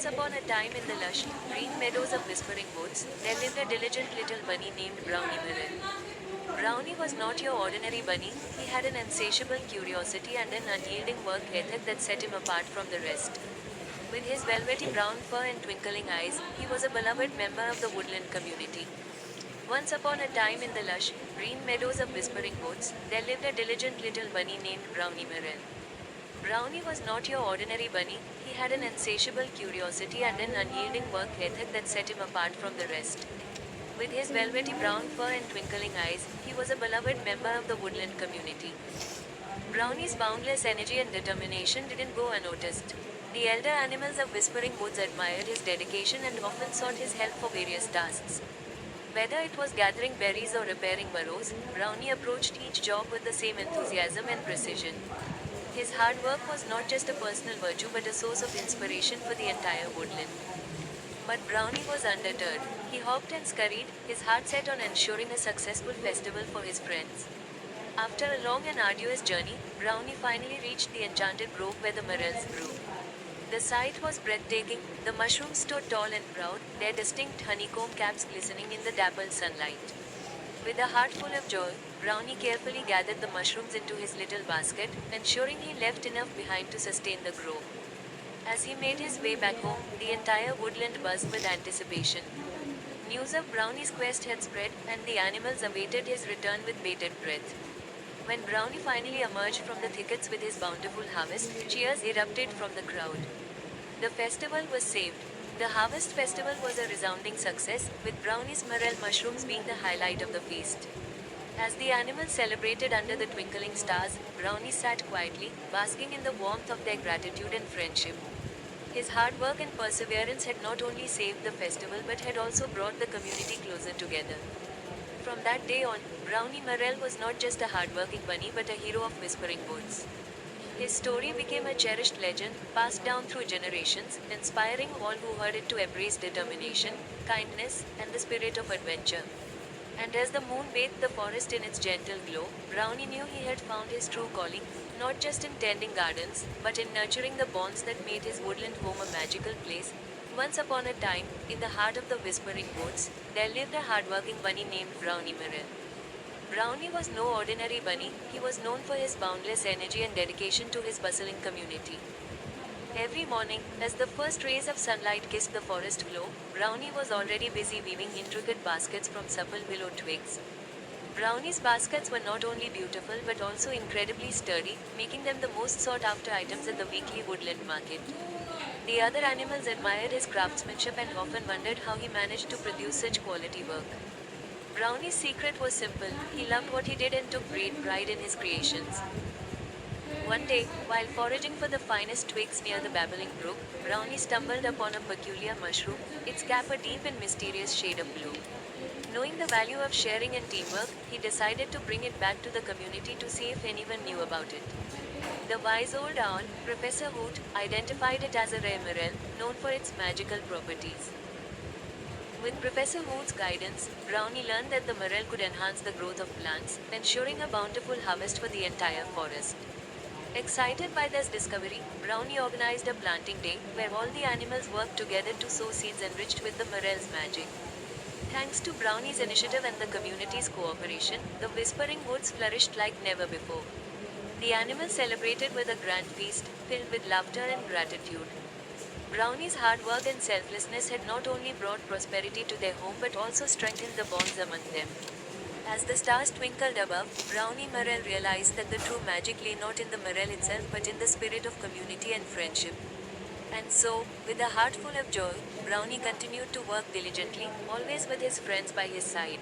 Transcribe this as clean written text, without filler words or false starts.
Once upon a time in the lush, green meadows of Whispering Woods, there lived a diligent little bunny named Brownie Merrill. Brownie was not your ordinary bunny, he had an insatiable curiosity and an unyielding work ethic that set him apart from the rest. With his velvety brown fur and twinkling eyes, he was a beloved member of the woodland community. Once upon a time in the lush, green meadows of Whispering Woods, there lived a diligent little bunny named Brownie Merrill. Brownie was not your ordinary bunny, he had an insatiable curiosity and an unyielding work ethic that set him apart from the rest. With his velvety brown fur and twinkling eyes, he was a beloved member of the woodland community. Brownie's boundless energy and determination didn't go unnoticed. The elder animals of Whispering Woods admired his dedication and often sought his help for various tasks. Whether it was gathering berries or repairing burrows, Brownie approached each job with the same enthusiasm and precision. His hard work was not just a personal virtue but a source of inspiration for the entire woodland. But Brownie was undeterred. He hopped and scurried, his heart set on ensuring a successful festival for his friends. After a long and arduous journey, Brownie finally reached the enchanted grove where the Merrills grew. The sight was breathtaking. The mushrooms stood tall and proud, their distinct honeycomb caps glistening in the dappled sunlight. With a heart full of joy, Brownie carefully gathered the mushrooms into his little basket, ensuring he left enough behind to sustain the grove. As he made his way back home, the entire woodland buzzed with anticipation. News of Brownie's quest had spread, and the animals awaited his return with bated breath. When Brownie finally emerged from the thickets with his bountiful harvest, cheers erupted from the crowd. The festival was saved. The harvest festival was a resounding success, with Brownie's morel mushrooms being the highlight of the feast. As the animals celebrated under the twinkling stars, Brownie sat quietly, basking in the warmth of their gratitude and friendship. His hard work and perseverance had not only saved the festival but had also brought the community closer together. From that day on, Brownie Merrill was not just a hardworking bunny but a hero of Whispering Woods. His story became a cherished legend, passed down through generations, inspiring all who heard it to embrace determination, kindness, and the spirit of adventure. And as the moon bathed the forest in its gentle glow, Brownie knew he had found his true calling, not just in tending gardens, but in nurturing the bonds that made his woodland home a magical place. Once upon a time, in the heart of the Whispering Woods, there lived a hardworking bunny named Brownie Merrill. Brownie was no ordinary bunny, he was known for his boundless energy and dedication to his bustling community. Every morning, as the first rays of sunlight kissed the forest floor, Brownie was already busy weaving intricate baskets from supple willow twigs. Brownie's baskets were not only beautiful but also incredibly sturdy, making them the most sought-after items at the weekly woodland market. The other animals admired his craftsmanship and often wondered how he managed to produce such quality work. Brownie's secret was simple, he loved what he did and took great pride in his creations. One day, while foraging for the finest twigs near the babbling brook, Brownie stumbled upon a peculiar mushroom, its cap a deep and mysterious shade of blue. Knowing the value of sharing and teamwork, he decided to bring it back to the community to see if anyone knew about it. The wise old owl, Professor Hoot, identified it as a rare morel, known for its magical properties. With Professor Hoot's guidance, Brownie learned that the morel could enhance the growth of plants, ensuring a bountiful harvest for the entire forest. Excited by this discovery, Brownie organized a planting day, where all the animals worked together to sow seeds enriched with the morel's magic. Thanks to Brownie's initiative and the community's cooperation, the Whispering Woods flourished like never before. The animals celebrated with a grand feast, filled with laughter and gratitude. Brownie's hard work and selflessness had not only brought prosperity to their home but also strengthened the bonds among them. As the stars twinkled above, Brownie Merrill realized that the true magic lay not in the morel itself but in the spirit of community and friendship. And so, with a heart full of joy, Brownie continued to work diligently, always with his friends by his side.